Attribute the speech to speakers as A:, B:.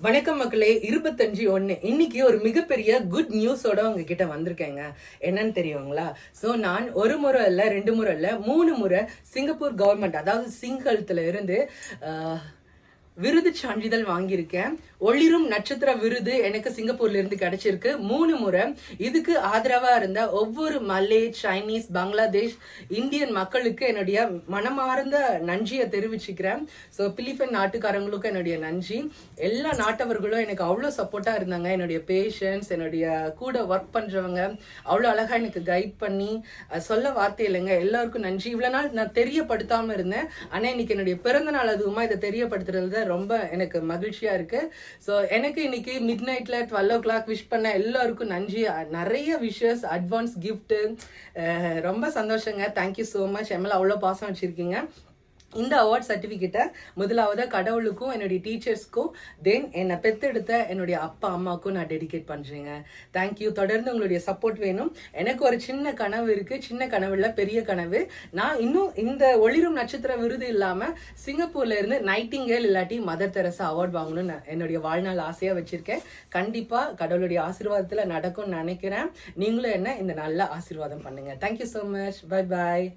A: வணக்கம் மக்களே. 25/1 இன்னைக்கு ஒரு மிகப்பெரிய குட் நியூஸோட உங்ககிட்ட வந்திருக்கேங்க. என்னன்னு தெரியுங்களா? ஸோ நான் ஒரு முறை இல்லை, 2 முறை இல்லை, 3 முறை சிங்கப்பூர் கவர்மெண்ட், அதாவது சிங்கல்த்துல இருந்து விருது சான்றிதழ் வாங்கியிருக்கேன். ஒளிரும் நட்சத்திர விருது எனக்கு சிங்கப்பூர்ல இருந்து கிடைச்சிருக்கு 3 முறை. இதுக்கு ஆதரவா இருந்த ஒவ்வொரு மலே, சைனீஸ், பங்களாதேஷ், இந்தியன் மக்களுக்கு என்னுடைய மனமார்ந்த நன்றியை தெரிவிச்சுக்கிறேன். ஸோ பிலிப்பைன் நாட்டுக்காரங்களுக்கும் என்னுடைய நன்றி. எல்லா நாட்டவர்களும் எனக்கு அவ்வளோ சப்போர்ட்டா இருந்தாங்க. என்னுடைய பேஷன்ஸ், என்னுடைய கூட ஒர்க் பண்றவங்க அவ்வளோ அழகா எனக்கு கைட் பண்ணி சொல்ல வார்த்தை இல்லைங்க. எல்லாருக்கும் நன்றி. இவ்வளவு நாள் நான் தெரியப்படுத்தாம இருந்தேன். ஆனா இன்னைக்கு என்னுடைய பிறந்த நாள் அதுவுமா இதை தெரியப்படுத்துறது ரொம்ப எனக்கு மகிழ்ச்சியா இருக்கு. ஸோ எனக்கு இன்னைக்கு மிட் நைட்ல 12 o'clock விஷ் பண்ண எல்லாருக்கும் நன்றி. நிறைய விஷஸ், அட்வான்ஸ் கிஃப்ட், ரொம்ப சந்தோஷங்க. Thank you so much. எம்எல்ஏ அவ்வளோ பாசம் வச்சிருக்கீங்க. இந்த அவார்ட் சர்டிஃபிகேட்டை முதலாவது கடவுளுக்கும் என்னுடைய டீச்சர்ஸ்க்கும் தென் என்னை பெத்தெடுத்த என்னுடைய அப்பா அம்மாவுக்கும் நான் டெடிகேட் பண்ணுறேங்க. தேங்க்யூ. தொடர்ந்து உங்களுடைய சப்போர்ட் வேணும். எனக்கு ஒரு சின்ன கனவு இருக்கு. சின்ன கனவு இல்லை, பெரிய கனவு. நான் இன்னும் இந்த ஒளிரும் நட்சத்திர விருது இல்லாமல் சிங்கப்பூர்ல இருந்து நைட்டிங்கேல் இல்லாட்டி மதர் தெரசா அவார்ட் வாங்கணும்னு என்னுடைய வாழ்நாள் ஆசையாக வச்சிருக்கேன். கண்டிப்பாக கடவுளுடைய ஆசீர்வாதத்தில் நடக்கும்னு நினைக்கிறேன். நீங்களும் என்ன இந்த நல்ல ஆசீர்வாதம் பண்ணுங்க. Thank you so much. Bye bye.